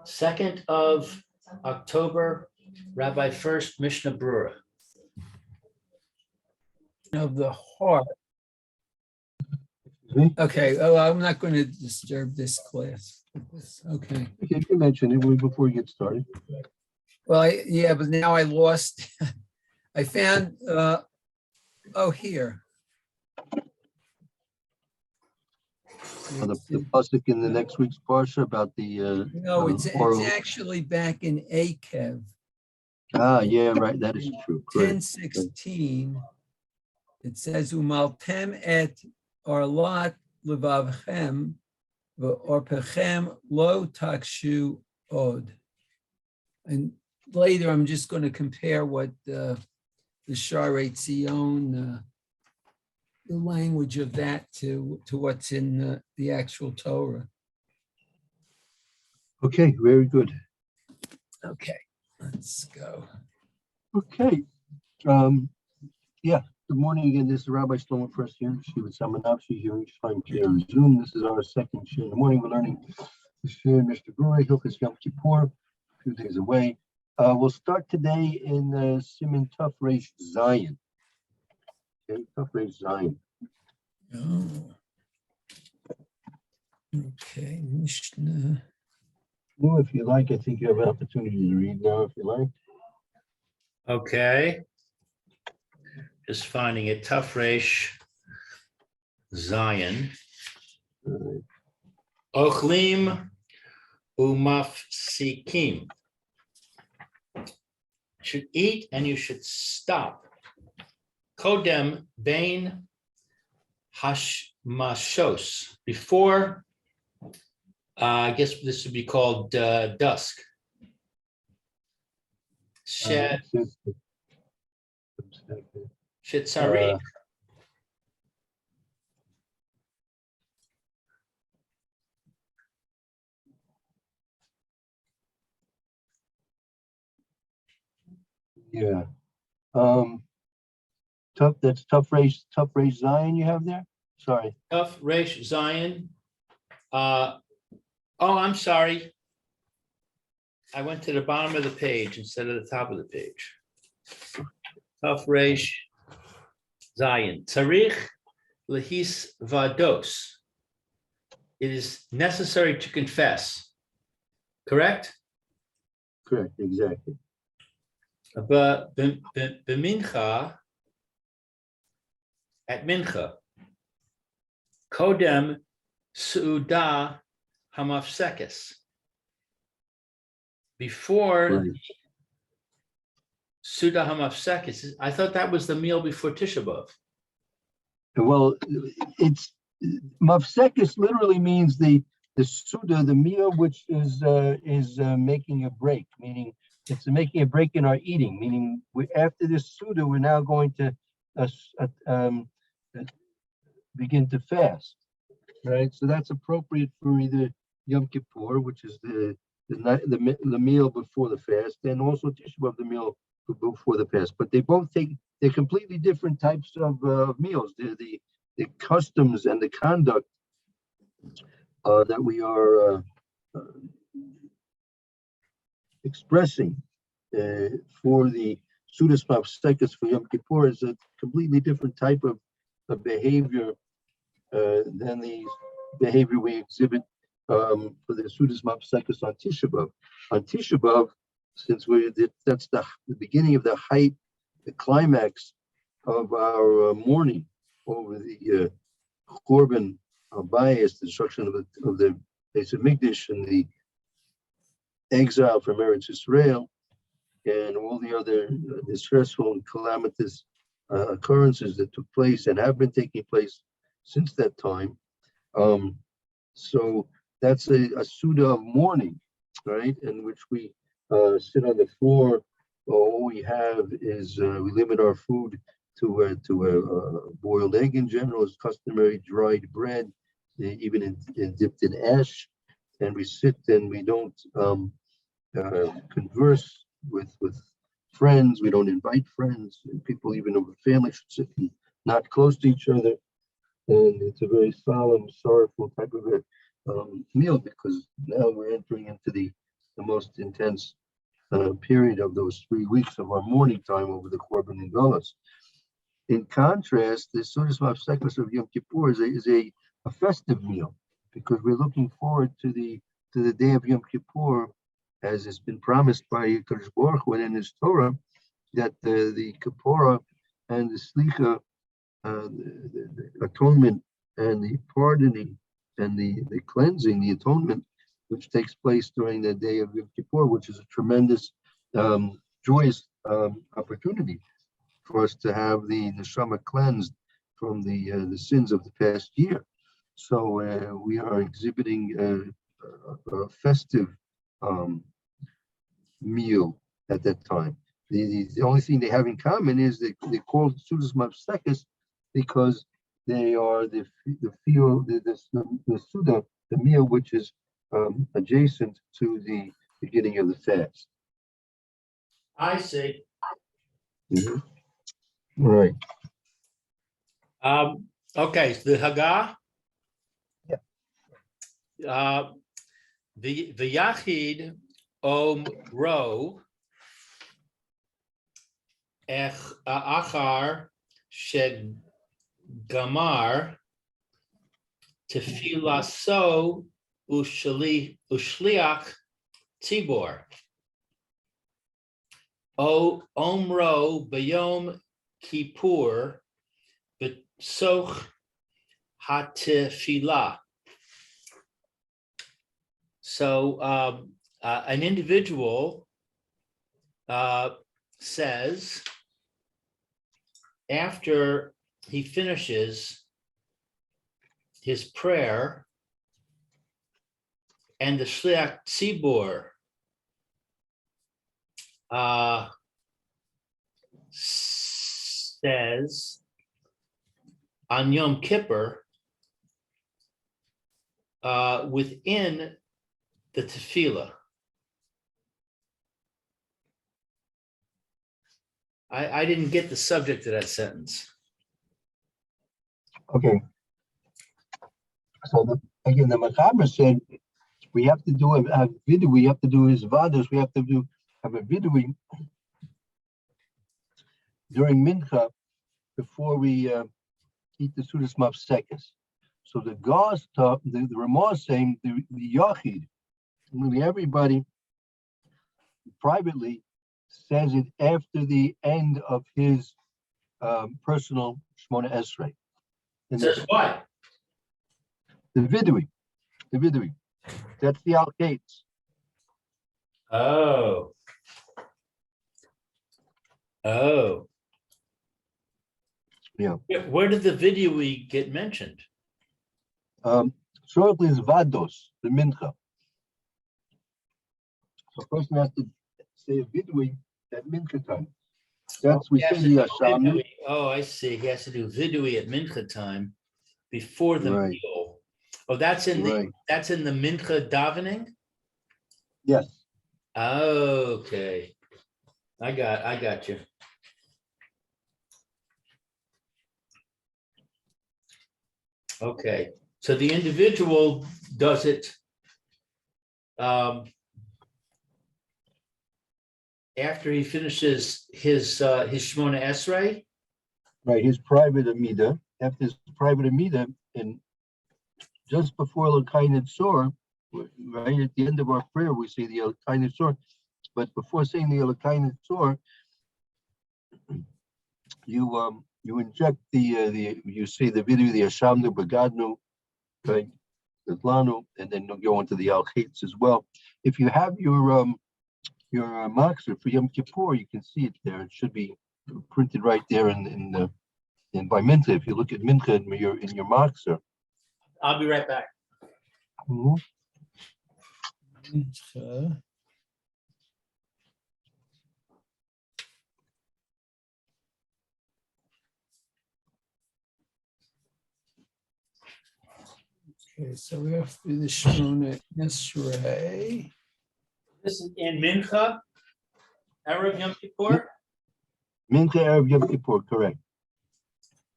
2nd of October, Rabbi Furst, Mishna Berura. Of the heart. Okay, I'm not going to disturb this class. Okay. You can mention it before you get started. Well, yeah, but now I lost. I found, here. The pasuk in the next week's parsha about the. No, it's oral- actually back in Akev. Yeah, right. That is true. Correct. 10:16. It says umaltem et arlat levavchem ve'orpechem lo takshu od. And later, I'm just going to compare what the Sharei Tzion, the language of that to what's in the actual Torah. Okay, very good. Okay, let's go. Okay. Yeah. Good morning again. This is Rabbi Shlomo Furst here. She was Samanavshi here. Fine here on Zoom. This is our second share in the morning. We're learning the share Mr. Berura, Hilchos Yom Kippur, a few days away. We'll start today in Siman Tuf Reish Zion. Okay, Tuf Reish Zion. Oh. Okay, Mishna. Well, if you like, I think you have an opportunity to read now if you like. Okay. Just finding it. Tuf Reish Zion. Ochlim umafsikim. Should eat and you should stop. Kodem bain hashmashos. Before, I guess this would be called dusk. Shitzari. Yeah. That's Tuf Reish Zion you have there? Sorry. Tuf Reish Zion. I'm sorry. I went to the bottom of the page instead of the top of the page. Tuf Reish Zion. Tzarich lehis vados. It is necessary to confess. Correct? Correct, exactly. But b'mincha, at mincha, kodem su'uda hamafsekes. Before Right. su'uda hamafsekes, I thought that was the meal before Tisha B'Av. Well, it's mafsekis literally means the suda, the meal which is making a break, meaning it's making a break in our eating, meaning after this suda, we're now going to begin to fast, right? So that's appropriate for either Yom Kippur, which is the meal before the fast, and also Tisha B'Av, the meal before the fast. But they're completely different types of meals. They're the customs and the conduct that we are expressing for the Sudas Mavsekes for Yom Kippur is a completely different type of behavior than the behavior we exhibit for the Sudas Mavsekes on Tisha B'Av. On Tisha B'Av, since that's the beginning of the height, the climax of our mourning over the Korban bias, the destruction of the Beis Hamikdash and the exile from Eretz Israel, and all the other distressful and calamitous occurrences that took place and have been taking place since that time. So that's a Suda of mourning, right? In which we sit on the floor. All we have is we limit our food to a boiled egg in general, as customary, dried bread, even dipped in ash, and we sit and we don't converse with friends. We don't invite friends. People, even of a family, should sit not close to each other. And it's a very solemn, sorrowful type of a meal, because now we're entering into the most intense period of those 3 weeks of our mourning time over the Korban and Golas. In contrast, the Sudas Mafsekos of Yom Kippur is a festive meal because we're looking forward to the day of Yom Kippur, as has been promised by Kadosh Baruch Hu in his Torah, that the Kippurah and the Slicha, the atonement and the pardoning and the cleansing, the atonement, which takes place during the day of Yom Kippur, which is a tremendous, joyous opportunity for us to have the neshama cleansed from the sins of the past year. So we are exhibiting a festive meal at that time. The only thing they have in common is they call Sudas Mafsekos because they are the Suda, the meal which is adjacent to the beginning of the fast. I see. Mhm. Right. Okay, so the Haggah. Yeah. The Yachid Ro Achar Shed Gamar Tefilaso Ushliach Tibor Omro Bayom Kippur B'soch HaTefilah. So an individual says after he finishes his prayer and the Shliach Tzibor says on Yom Kippur within the tefillah. I didn't get the subject of that sentence. Okay. So again, the Machaber said we have to do a video. We have to do his vadas. We have to have a video during Mincha before we eat the Sudas Mafsekos. So the Gauss talk, the Ramah is saying the Yachid, really everybody privately says it after the end of his personal Shmona Esrei. Says what? The vidui. That's the Al-Kates. Oh. Yeah. Where did the video get mentioned? Shortly is Vados, the Mincha. So a person has to say a vidui at Mincha time. That's we say the Hashem. Oh, I see. He has to do vidui at Mincha time before the Right. meal. Oh, that's in the Mincha davening? Yes. Okay. I got you. Okay. So the individual does it after he finishes his Shmona Esrei? Right, his private Amida. After his private Amida, and just before Elokai Nitzor, right at the end of our prayer, we say the Elokai Nitzor. But before saying the Elokai Nitzor, you inject you say the video, the Hashamnu Bagadnu, right, the Lanu, and then you'll go into the Al-Chitz as well. If you have your Makser for Yom Kippur, you can see it there. It should be printed right there in by Mincha. If you look at Mincha in your Makser. I'll be right back. Mhm. Okay, so we have to do the Shmona Esrei. This is in Mincha, Erev Yom Kippur? Mincha Erev Yom Kippur, correct.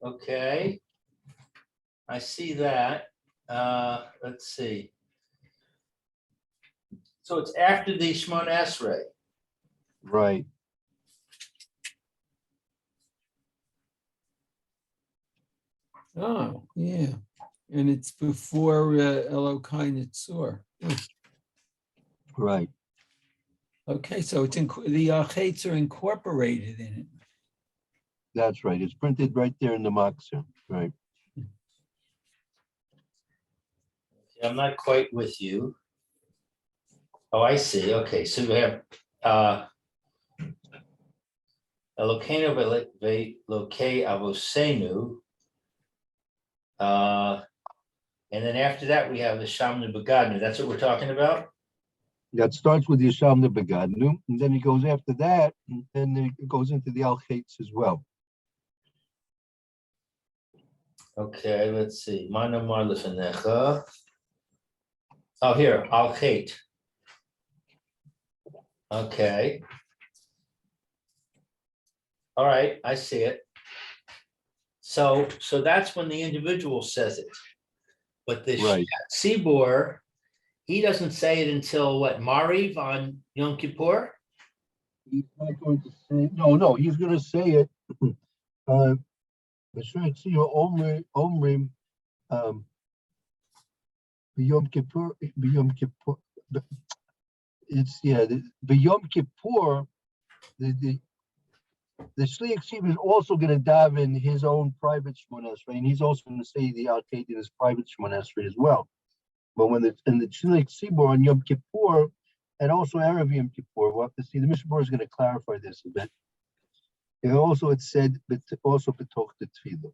Okay. I see that. Let's see. So it's after the Shemona Esrei. Right. Oh, yeah. And it's before Elokai Nitzor. Right. Okay, so it's the chates are incorporated in it. That's right. It's printed right there in the Makzer. Right. I'm not quite with you. Oh, I see. Okay, so we have Elokeinu ve'lokei avosenu. And then after that, we have the Shamnu Begadnu. That's what we're talking about? That starts with the Yasham Begadnu, and then it goes after that, and then it goes into the Al-Chaitz as well. Okay, let's see. Manamar lefenecha. Oh, here, Al-Chait. Okay. All right, I see it. So that's when the individual says it. But the Right. Tzibor, he doesn't say it until what, Mariv on Yom Kippur? He's not going to say, no, he's going to say it. Omrim, B'Yom Kippur, it's, yeah, the Yom Kippur, the Shliach Tzibur is also going to daven his own private Shemona Esrei, and he's also going to say the Al-Kait in his private Shemona Esrei as well. But when the Shliach Tzibur on Yom Kippur, and also Erev Yom Kippur, we'll have to see. The Mishnah Berurah is going to clarify this a bit. And also it said, but also betoch the tefillah.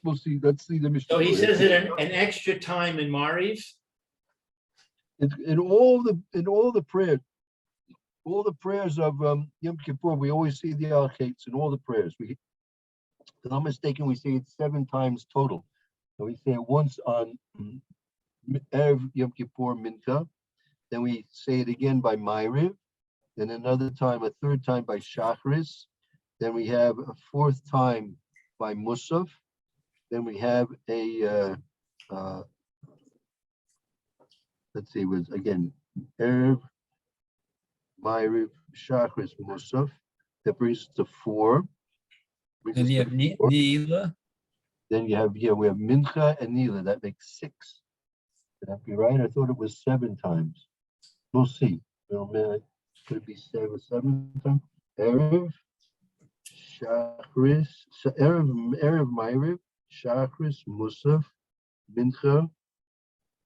We'll see. Let's see the Mishnah. So he Berurah. says it an extra time in Mariv? In all the prayers. All the prayers of Yom Kippur, we always see the Al-Chaitz in all the prayers. If I'm not mistaken, we say it 7 times total. So we say it once on Erev Yom Kippur Mincha, then we say it again by Ma'ariv, then another time, a third time by Shachris, then we have a 4th time by Musaf, then we have a, let's see, it was again, Erev, Ma'ariv, Shachris, Musaf. That brings us to 4. And you have Nila. Then you have, we have Mincha and Nila. That makes 6. Would that be right? I thought it was 7 times. We'll see. Could it be 7 times? Erev, Shachris, Erev Ma'ariv, Shachris, Musaf, Mincha,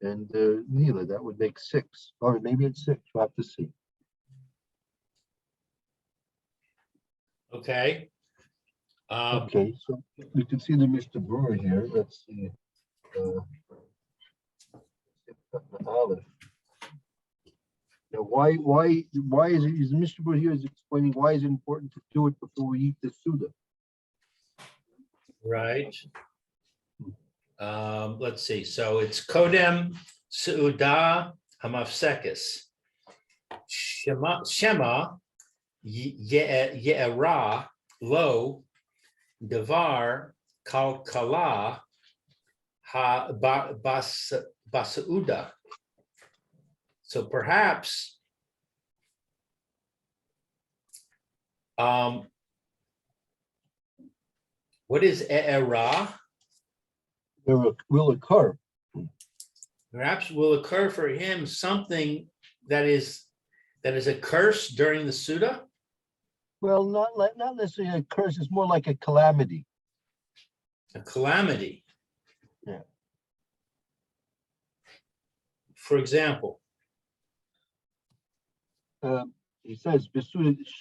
and Nila. That would make 6. Or maybe it's 6. We'll have to see. Okay. Okay, so we can see the Mr. Berura here. Let's see. Aleph. Now, why is it? Is Mr. Berura here is explaining why is it important to do it before we eat the Suda? Right. Let's see. So it's Kodem Suda Hamafsekis. Shema Ye'era Lo Devar Kalkala Ha Basauda. So perhaps what is E'era? There will occur. Perhaps will occur for him something that is a curse during the Suda? Well, not necessarily a curse. It's more like a calamity. A calamity. Yeah. For example. He says,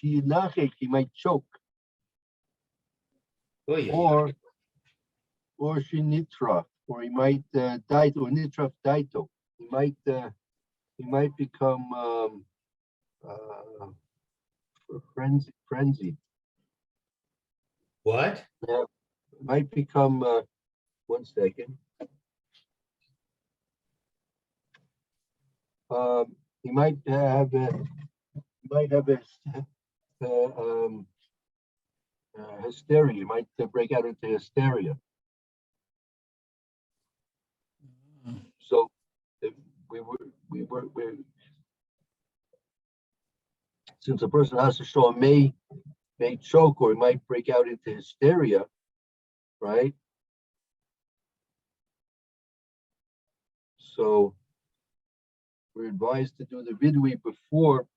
he might choke, or she nitra, or he might die, or nitra daito. He might become frenzied. What? Yeah, might become. 1 second. He might have hysteria. He might break out into hysteria. So we since a person has to show may choke or he might break out into hysteria, right? So we're advised to do the vidui before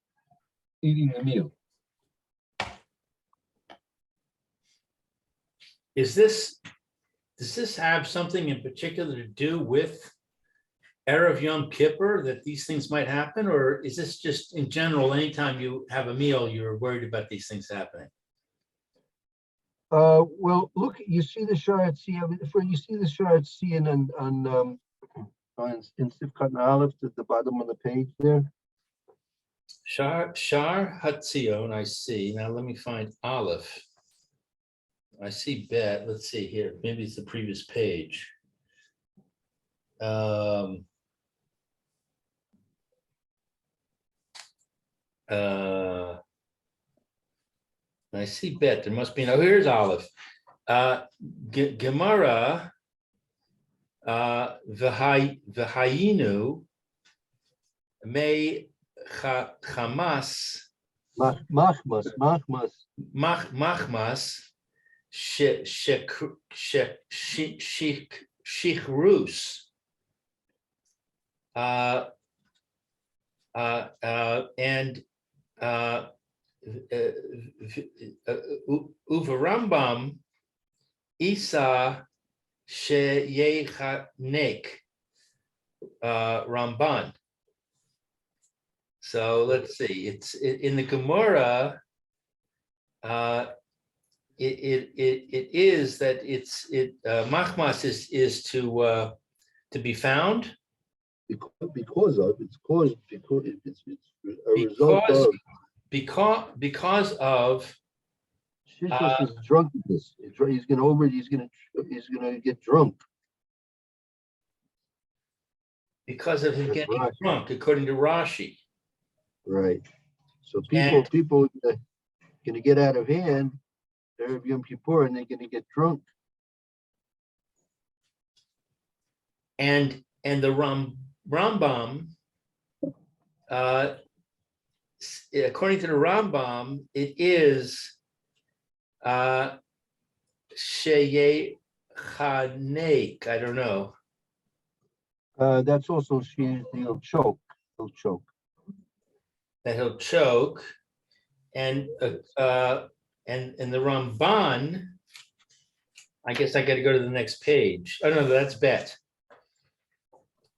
eating the meal. Does this have something in particular to do with Erev Yom Kippur, that these things might happen? Or is this just in general, anytime you have a meal, you're worried about these things happening? Well, look, you see the Sharat C. You see the Sharat C in Sifkat Aleph at the bottom of the page there. Shar Hatzion, I see. Now let me find Aleph. I see Bet. Let's see here. Maybe it's the previous page. I see Bet. There must be. Now here's Aleph. Gemara. V'hayinu may chamas machmas shichrus and uvarambam isa sheyechanek Ramban. So let's see. It's in the Gemara. It is that machmas is to be found because it's a result of because of Shishos is drunkenness. He's gonna get drunk. Because of him That's getting right. drunk, according to Rashi. Right. So people are gonna get out of hand. Erev Yom Kippur, and they're gonna get drunk. And the Rambam, according to the Rambam, it is Sheye Chanek. I don't know. That's also he'll choke. He'll choke. That he'll choke, and the Ramban. I guess I got to go to the next page. Oh no, that's Bet.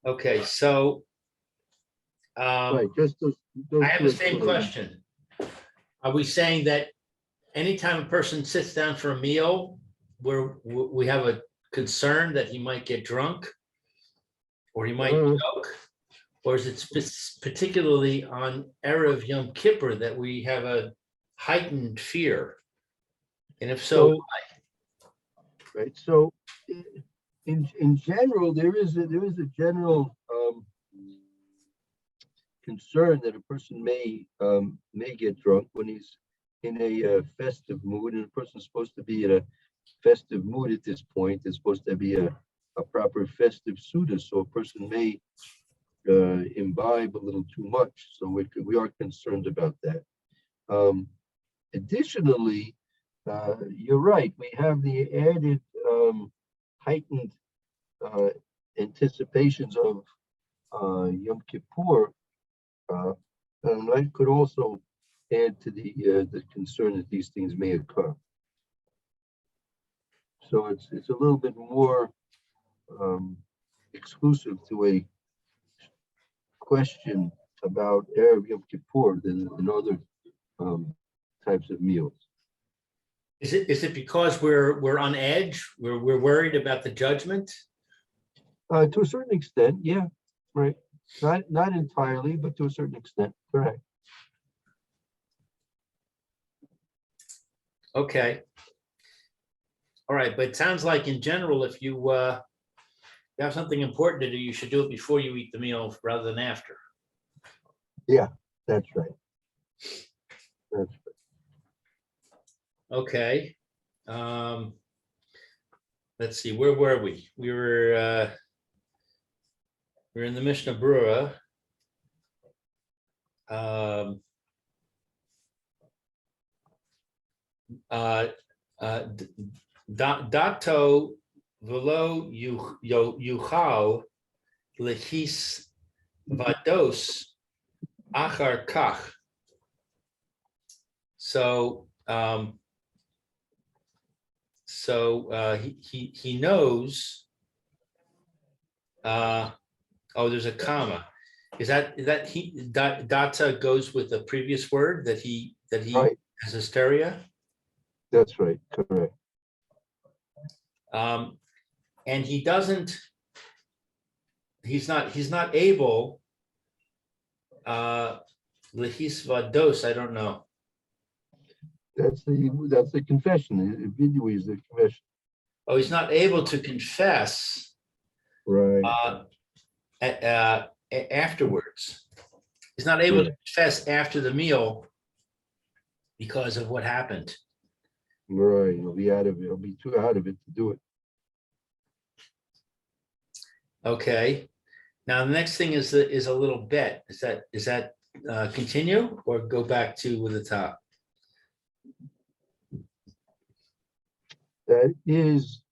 Okay, so Right. Just those I have two the same explain. question. Are we saying that anytime a person sits down for a meal, where we have a concern that he might get drunk or he might choke? Or is it particularly on Erev Yom Kippur that we have a heightened fear? And if so, why? Right. So in general, there is a general concern that a person may get drunk when he's in a festive mood, and a person's supposed to be in a festive mood at this point. It's supposed to be a proper festive suda, so a person may imbibe a little too much. So we are concerned about that. Additionally, you're right. We have the added heightened anticipations of Yom Kippur, and that could also add to the concern that these things may occur. So it's a little bit more exclusive to a question about Erev Yom Kippur than in other types of meals. Is it because we're on edge? We're worried about the judgment? To a certain extent, yeah, right. Not entirely, but to a certain extent, correct. Okay. All right, but it sounds like in general, if you have something important to do, you should do it before you eat the meal rather than after. Yeah, that's right. That's right. Okay. Let's see, where were we? We were in the Mishna Berura. dato velo yuchal lehis vados achar kach. So he knows. Oh, there's a comma. Is that he data goes with the previous word that he Right. has hysteria? That's right, correct. And he doesn't. He's not able. Lehis vados. I don't know. That's the confession. The video is the confession. Oh, he's not able to confess Right. Afterwards. He's not able to Right. confess after the meal because of what happened. Right. He'll be out of it. He'll be too out of it to do it. Okay. Now the next thing is a little bet. Is that continue or go back to the top? That is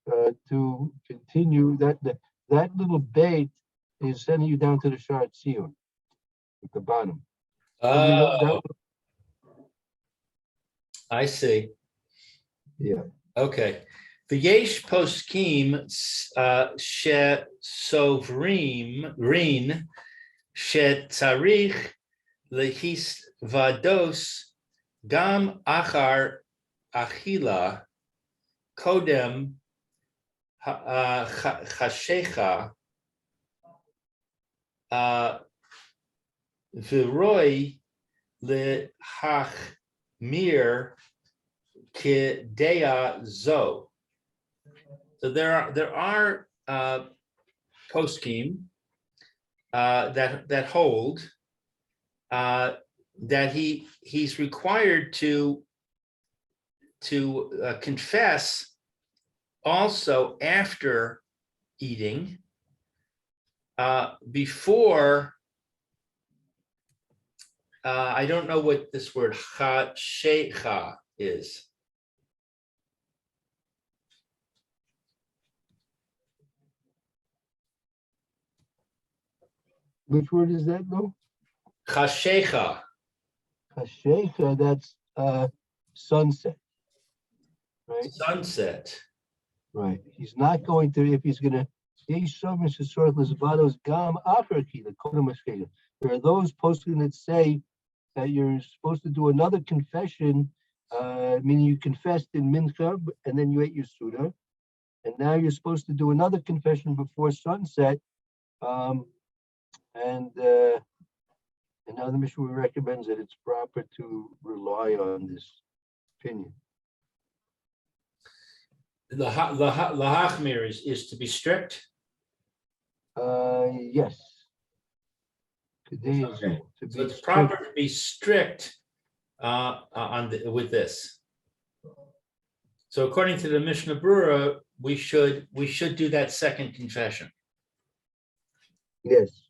to continue. That little bait is sending you down to the Shard Sion at the bottom. Oh, I see. Yeah. Okay. V'yesh poskim she sovrim rin she tzarich lehis vados gam achar achila kodem chashecha v'roi lehachmir kedea zo. So there are poskim that hold that he's required to confess also after eating, before. I don't know what this word chashecha is. Which word is that, though? Chashecha. Hashecha, that's sunset. Right? Sunset. Right. He's not going to, if he's going to, there are those posting that say that you're supposed to do another confession, meaning you confessed in Mincha and then you ate your Suda. And now you're supposed to do another confession before sunset. And now the Mishna recommends that it's proper to rely on this opinion. The hachmir is to be strict. Yes. Today is Okay. to So be it's proper strict. to be strict with this. So according to the Mishnah Berura, we should do that second confession. Yes.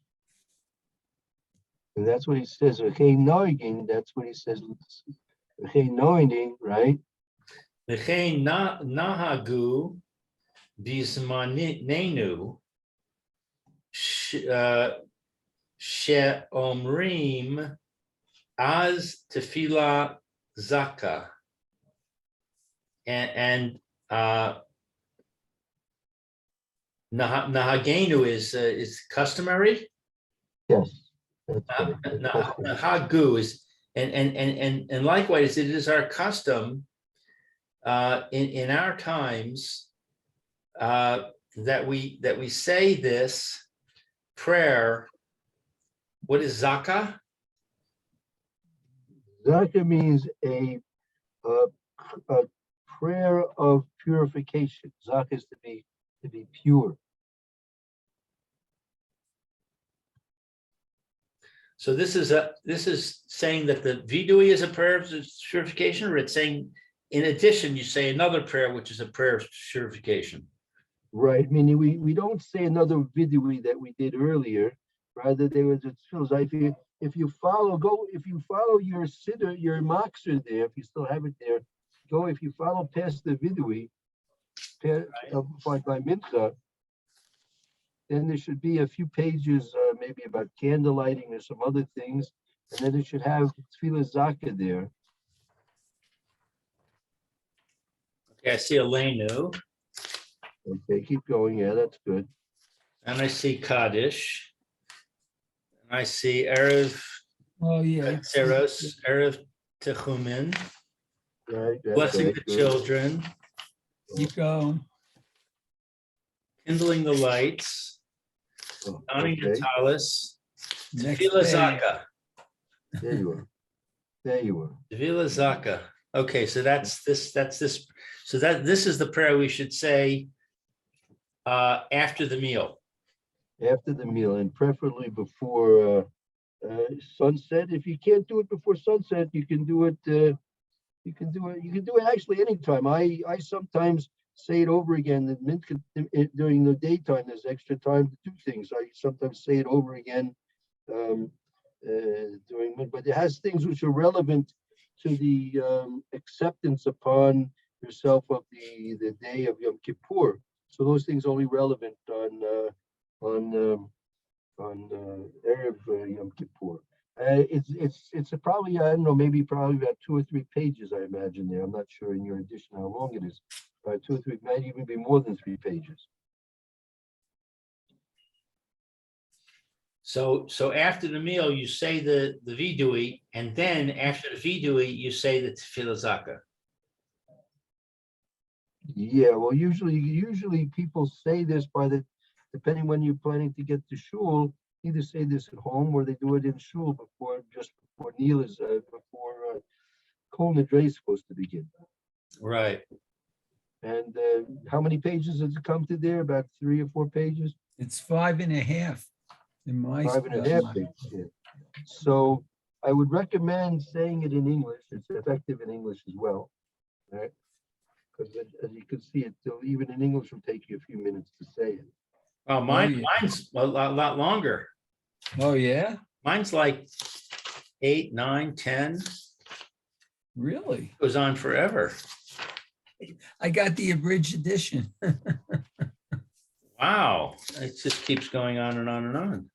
And that's what he says. Okay, knowing, that's what he says. Okay, knowing, right? V'chein nahagu bizmanenu she'omrim az tefila zaka. And nahagenu is customary. Yes. That's correct. Nahagu is and likewise it is our custom in our times that we say this prayer. What is zakah? Zakah means a prayer of purification. Zakah is to be pure. So this is saying that the vidui is a prayer of purification, or it's saying in addition you say another prayer which is a prayer of purification. Right, meaning we don't say another vidui that we did earlier. Rather, there was a if you follow your siddur, your makser there, if you still have it there, if you follow past the vidui, by Mincha, then there should be a few pages, maybe about candle lighting or some other things, and then it should have Tefillah Zaka there. Okay, I see Elenu, Okay, keep going. Yeah, that's good. and I see Kaddish. And I see Erev Oh, yeah. Tzeros, Erev Techumin, Right. That's blessing right, the good. children, Keep going. kindling the lights, Oh, donning the okay, talis, Next Tefillah page. Zaka. there you are. There you are. Tefillah Zaka. Okay, so that's this. So this is the prayer we should say after the meal. After the meal, and preferably before sunset. If you can't do it before sunset, you can do it. You can do it. You can do it actually anytime. I sometimes say it over again. During the daytime, there's extra time to do things. I sometimes say it over again during, but it has things which are relevant to the acceptance upon yourself of the day of Yom Kippur. So those things only relevant on Erev Yom Kippur. It's probably, I don't know, maybe probably about 2 or 3 pages, I imagine there. I'm not sure in your edition how long it is. 2 or 3, might even be more than 3 pages. So after the meal, you say the vidui, and then after the vidui, you say the Tefillah Zaka. Yeah, well, usually people say this depending when you're planning to get to shul, either say this at home or they do it in shul just before Neil is, before Kol Nidre is supposed to begin. Right. And how many pages does it come to there? About 3 or 4 pages? It's 5.5 in my. 5.5 pages, yeah. So I would recommend saying it in English. It's effective in English as well, right? Because as you can see, even in English will take you a few minutes to say it. Oh, mine's a lot longer. Oh, yeah? Mine's like 8, 9, 10. Really? Goes on forever. I got the abridged edition. Wow. It just keeps going on and on and on.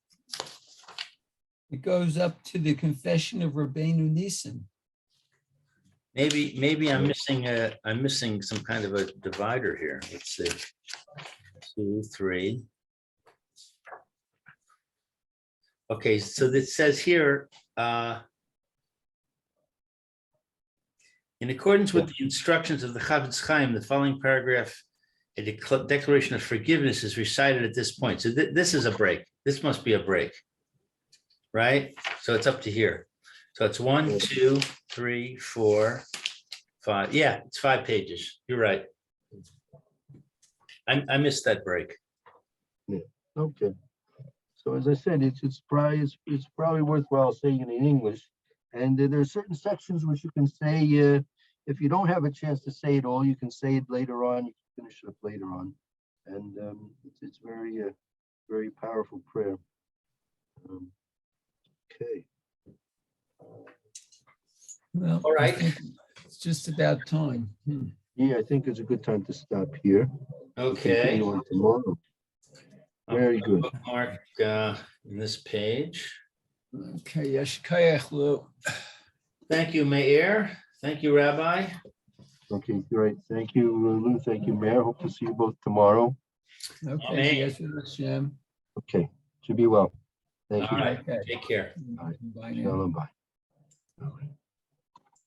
It goes up to the confession of Rabbeinu Nissen. Maybe I'm missing some kind of a divider here. Let's see. 2, 3. Okay, so it says here, in accordance with the instructions of the Chavetz Chaim, the following paragraph, a declaration of forgiveness is recited at this point. So this is a break. This must be a break, right? So it's up to here. So it's 1, 2, 3, 4, 5. Yeah, it's 5 pages. You're right. I missed that break. Yeah. Okay. So as I said, it's probably worthwhile saying it in English. And there are certain sections which you can say, if you don't have a chance to say it all, you can say it later on. You can finish it up later on. And it's very powerful prayer. Okay. Well, All right. I think it's just about time. Yeah, I think it's a good time to stop here. Okay. Continue on tomorrow. Very good. Bookmark in this page. Okay, Yeshkayach Lou. Thank you, Meir. Thank you, Rabbi. Okay, great. Thank you, Lou. Thank you, Mayor. Hope to see you both tomorrow. Okay, Amen. yes, Hashem. Okay, should be well. Thank you. All right. Okay. Take care. Bye now. Shalom, bye. All right.